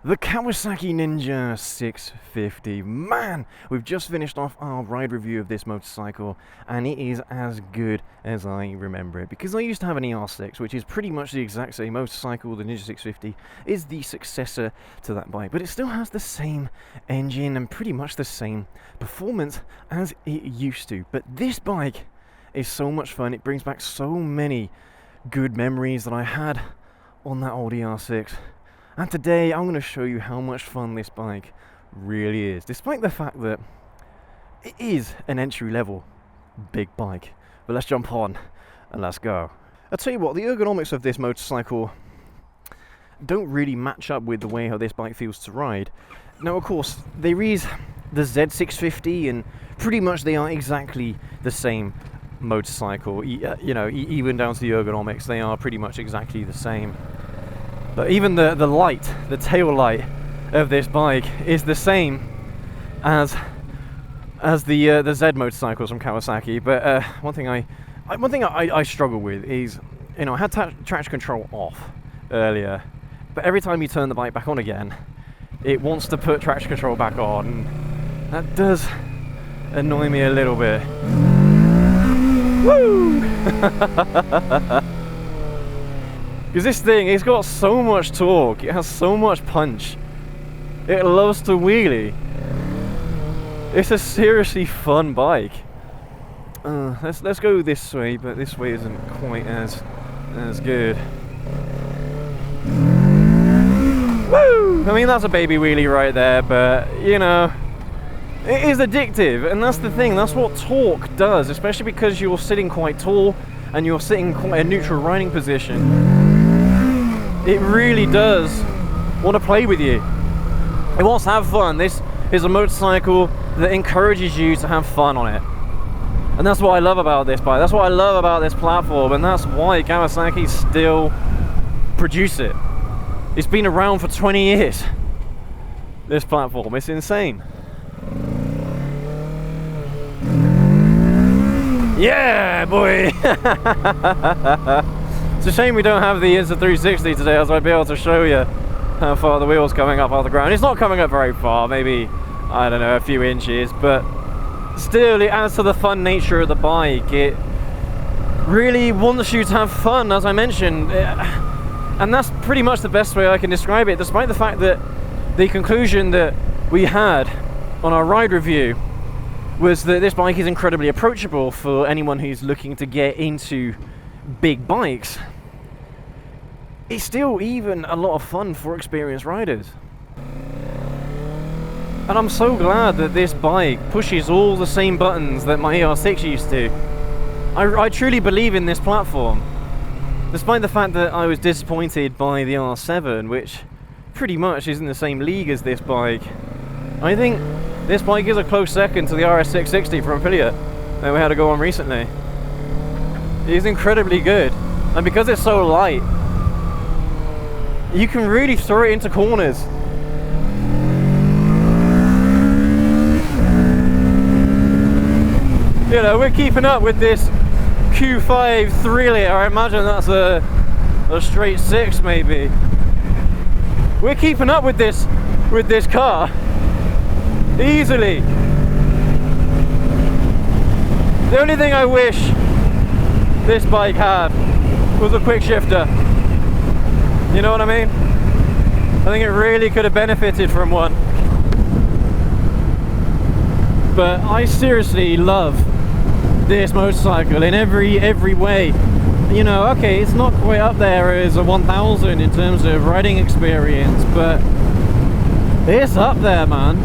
The Kawasaki Ninja 650. Man, we've just finished off our ride review of this motorcycle, and it is as good as I remember it. Because I used to have an ER6, which is pretty much the exact same motorcycle. The Ninja 650 is the successor to that bike, but it still has the same engine and pretty much the same performance as it used to. But this bike is so much fun. It brings back so many good memories that I had on that old ER6. And today I'm going to show you how much fun this bike really is, despite the fact that it is an entry-level big bike. But let's jump on and let's go. I'll tell you what, the ergonomics of this motorcycle don't really match up with the way how this bike feels to ride. Now, of course, there is the Z650, and pretty much they are exactly the same motorcycle. Even down to the ergonomics, they are pretty much exactly the same. But even the light, the tail light of this bike is the same as the Z motorcycles from Kawasaki. But one thing I struggle with is, I had traction control off earlier, but every time you turn the bike back on again, it wants to put traction control back on. And that does annoy me a little bit. Woo! Because this thing, it's got so much torque, it has so much punch, it loves to wheelie. It's a seriously fun bike. Let's go this way, but this way isn't quite as good. Woo! I mean, that's a baby wheelie right there, but it is addictive, and that's the thing, that's what torque does, especially because you're sitting quite tall and you're sitting quite a neutral riding position. It really does want to play with you. It wants to have fun. This is a motorcycle that encourages you to have fun on it. And that's what I love about this bike. That's what I love about this platform, and that's why Kawasaki still produce it. It's been around for 20 years. This platform, it's insane. Yeah, boy! It's a shame we don't have the Insta360 today, as I'd be able to show you how far the wheel's coming up off the ground. It's not coming up very far, maybe, I don't know, a few inches, but still it adds to the fun nature of the bike. It really wants you to have fun, as I mentioned, and that's pretty much the best way I can describe it, despite the fact that the conclusion that we had on our ride review was that this bike is incredibly approachable for anyone who's looking to get into big bikes. It's still even a lot of fun for experienced riders. And I'm so glad that this bike pushes all the same buttons that my ER6 used to. I truly believe in this platform, despite the fact that I was disappointed by the R7, which pretty much is in the same league as this bike. I think this bike is a close second to the RS660 from Aprilia that we had to go on recently. It's incredibly good, and because it's so light, you can really throw it into corners. We're keeping up with this Q5 3-litre. I imagine that's a straight 6 maybe. We're keeping up with this car easily. The only thing I wish this bike had was a quick shifter. You know what I mean? I think it really could have benefited from one. But I seriously love this motorcycle in every way. Okay, it's not quite up there as a 1000 in terms of riding experience, but it's up there, man.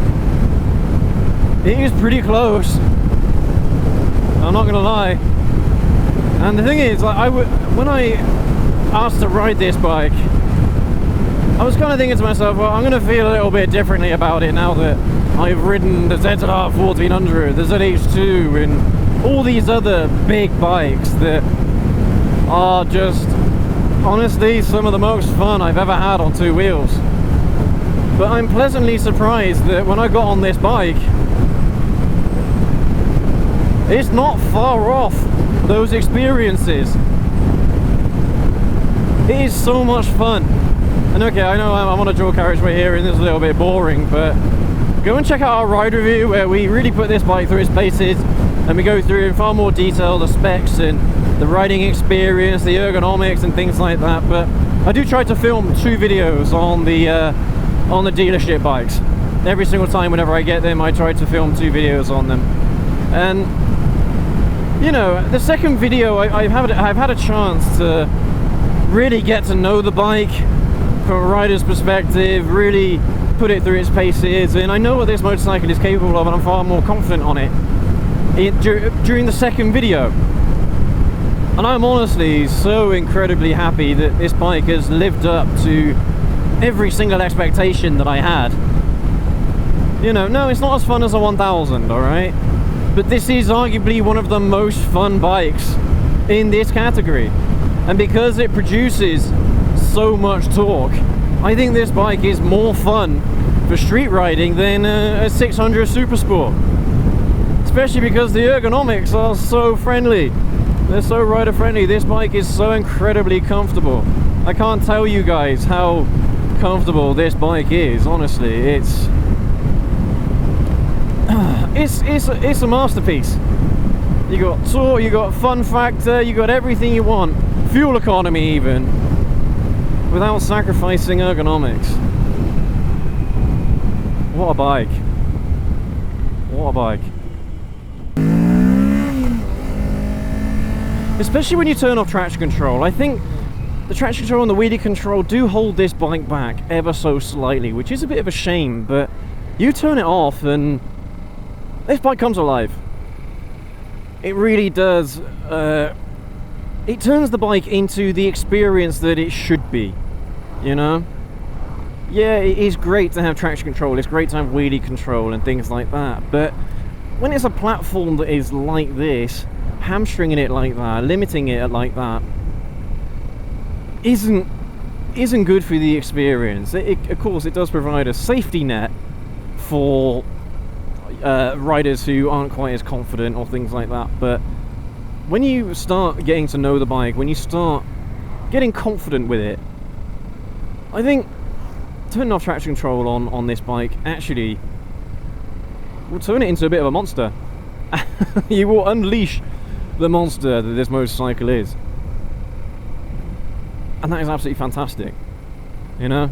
It is pretty close, I'm not gonna lie. And the thing is, when I asked to ride this bike, I was kind of thinking to myself, well, I'm going to feel a little bit differently about it now that I've ridden the ZZR 1400, the ZH2, and all these other big bikes that are just, honestly, some of the most fun I've ever had on two wheels. But I'm pleasantly surprised that when I got on this bike, it's not far off those experiences. It is so much fun. And okay, I know I'm on a dual carriageway here and this is a little bit boring, but go and check out our ride review where we really put this bike through its paces and we go through in far more detail the specs and the riding experience, the ergonomics and things like that. But I do try to film 2 videos on the dealership bikes. Every single time whenever I get them, I try to film 2 videos on them. And you know, the second video I've had a chance to really get to know the bike from a rider's perspective, really put it through its paces, and I know what this motorcycle is capable of, and I'm far more confident on it during the second video. And I'm honestly so incredibly happy that this bike has lived up to every single expectation that I had. You know, no, it's not as fun as a 1000, alright? But this is arguably one of the most fun bikes in this category. And because it produces so much torque, I think this bike is more fun for street riding than a 600 Super Sport. Especially because the ergonomics are so friendly. They're so rider friendly. This bike is so incredibly comfortable. I can't tell you guys how comfortable this bike is, honestly. It's a masterpiece. You got torque, you got fun factor, you got everything you want. Fuel economy even, without sacrificing ergonomics. What a bike. What a bike. Especially when you turn off traction control. I think the traction control and the wheelie control do hold this bike back ever so slightly, which is a bit of a shame, but you turn it off and this bike comes alive. It really does. It turns the bike into the experience that it should be, you know? Yeah, it is great to have traction control, it's great to have wheelie control and things like that, but when it's a platform that is like this, hamstringing it like that, limiting it like that, isn't good for the experience. Of course, it does provide a safety net for riders who aren't quite as confident or things like that, but when you start getting to know the bike, when you start getting confident with it, I think turning off traction control on this bike actually will turn it into a bit of a monster. You will unleash the monster that this motorcycle is, and that is absolutely fantastic, you know?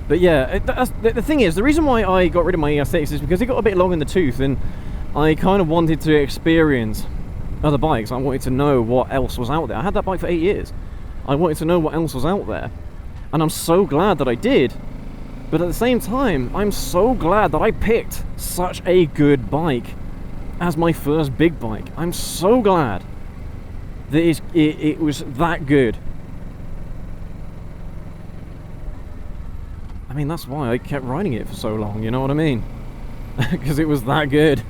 But yeah, the thing is, the reason why I got rid of my ES6 is because it got a bit long in the tooth, and I kind of wanted to experience other bikes. I wanted to know what else was out there. I had that bike for 8 years. I wanted to know what else was out there, and I'm so glad that I did. But at the same time, I'm so glad that I picked such a good bike as my first big bike. I'm so glad that it was that good. I mean, that's why I kept riding it for so long, you know what I mean? Because it was that good.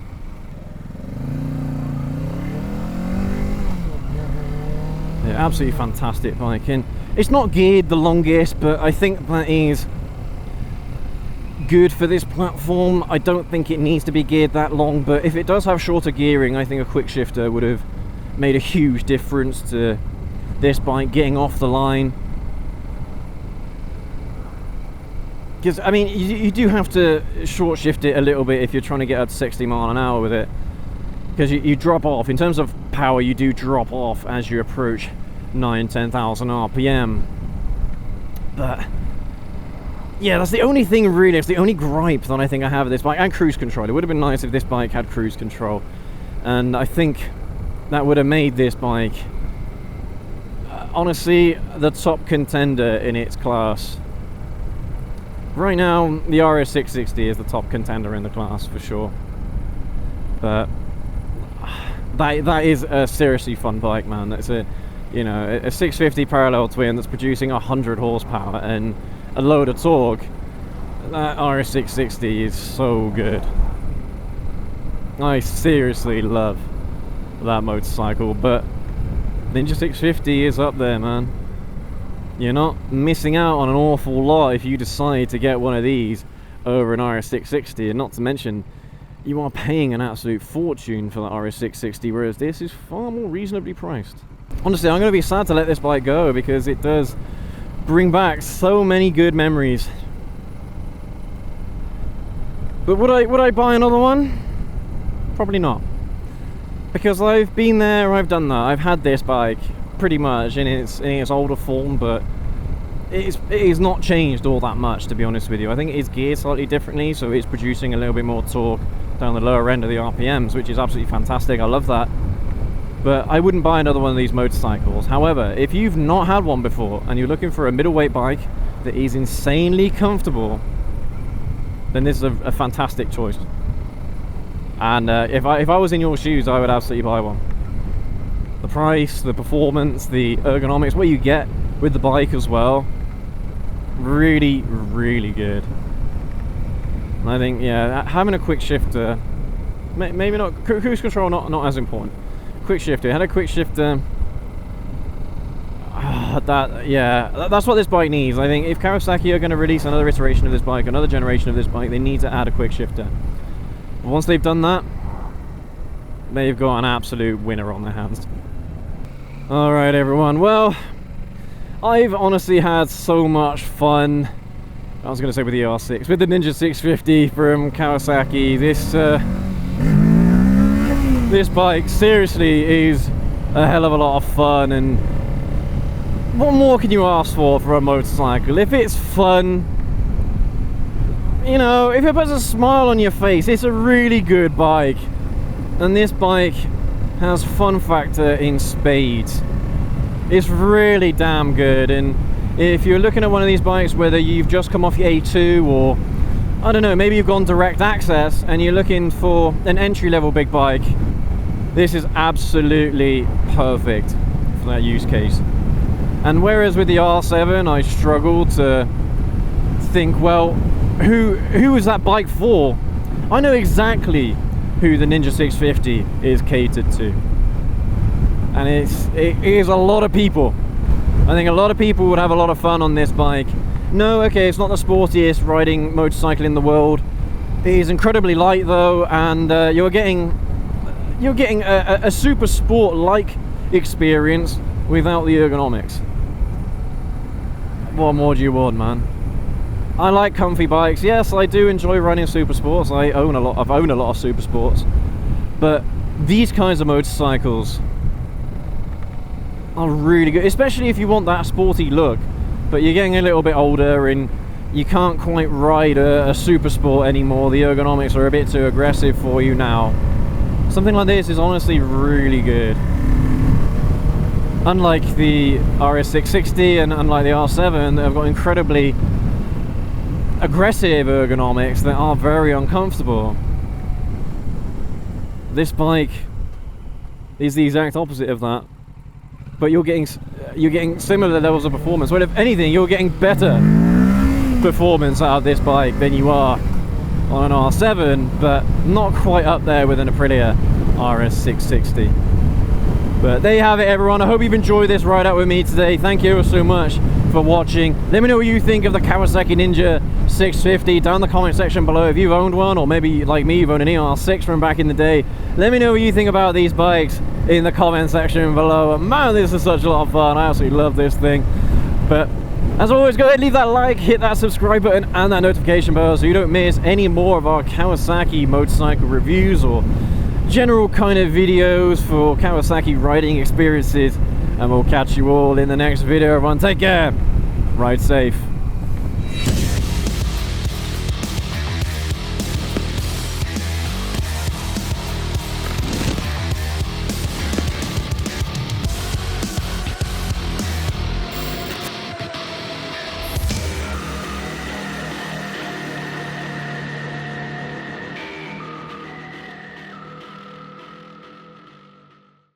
Yeah, absolutely fantastic bike. And it's not geared the longest, but I think that is good for this platform. I don't think it needs to be geared that long, but if it does have shorter gearing, I think a quick shifter would have made a huge difference to this bike getting off the line. Because, I mean, you do have to short shift it a little bit if you're trying to get up to 60 mile an hour with it. Because you drop off, in terms of power, you do drop off as you approach 10,000 RPM. But yeah, that's the only thing really, it's the only gripe that I think I have with this bike. And cruise control. It would have been nice if this bike had cruise control. And I think that would have made this bike, honestly, the top contender in its class. Right now, the RS660 is the top contender in the class for sure. But that is a seriously fun bike, man. That's a 650 parallel twin that's producing 100 horsepower and a load of torque. That RS660 is so good. I seriously love that motorcycle, but Ninja 650 is up there, man. You're not missing out on an awful lot if you decide to get one of these over an RS660, and not to mention you are paying an absolute fortune for the RS660, whereas this is far more reasonably priced. Honestly, I'm going to be sad to let this bike go because it does bring back so many good memories. But would I buy another one? Probably not. Because I've been there, I've done that. I've had this bike pretty much in its older form, but it is not changed all that much, to be honest with you. I think it is geared slightly differently, so it's producing a little bit more torque down the lower end of the RPMs, which is absolutely fantastic. I love that. But I wouldn't buy another one of these motorcycles. However, if you've not had one before and you're looking for a middleweight bike that is insanely comfortable, then this is a fantastic choice. And if I was in your shoes, I would absolutely buy one. The price, the performance, the ergonomics, what you get with the bike as well, really, really good. And I think, yeah, having a quick shifter, maybe not, cruise control not as important. Quick shifter, had a quick shifter. That's what this bike needs. I think if Kawasaki are going to release another iteration of this bike, another generation of this bike, they need to add a quick shifter. But once they've done that, they've got an absolute winner on their hands. Alright everyone, well, I've honestly had so much fun. I was going to say with the R6, with the Ninja 650 from Kawasaki. This bike seriously is a hell of a lot of fun, and what more can you ask for a motorcycle? If it's fun, you know, if it puts a smile on your face, it's a really good bike. And this bike has fun factor in spades. It's really damn good. And if you're looking at one of these bikes, whether you've just come off your A2 or, I don't know, maybe you've gone direct access and you're looking for an entry-level big bike, this is absolutely perfect for that use case. And whereas with the R7 I struggle to think, well, who is that bike for? I know exactly who the Ninja 650 is catered to, and it is a lot of people. I think a lot of people would have a lot of fun on this bike. No, okay, it's not the sportiest riding motorcycle in the world. It is incredibly light though, and you're getting a super sport-like experience without the ergonomics. What more do you want, man? I like comfy bikes. Yes, I do enjoy running super sports. I've owned a lot of super sports, but these kinds of motorcycles are really good, especially if you want that sporty look, but you're getting a little bit older and you can't quite ride a super sport anymore. The ergonomics are a bit too aggressive for you now. Something like this is honestly really good. Unlike the RS660 and unlike the R7, that have got incredibly aggressive ergonomics that are very uncomfortable. This bike is the exact opposite of that, but you're getting similar levels of performance. Well, if anything, you're getting better performance out of this bike than you are on an R7, but not quite up there with an Aprilia RS660. But there you have it, everyone. I hope you've enjoyed this ride out with me today. Thank you so much for watching. Let me know what you think of the Kawasaki Ninja 650 down in the comment section below. If you've owned one, or maybe like me, you've owned an ER6 from back in the day, let me know what you think about these bikes in the comment section below. Man, this is such a lot of fun. I absolutely love this thing. But as always, go ahead, leave that like, hit that subscribe button and that notification bell so you don't miss any more of our Kawasaki motorcycle reviews or general kind of videos for Kawasaki riding experiences. And we'll catch you all in the next video, everyone. Take care, ride safe.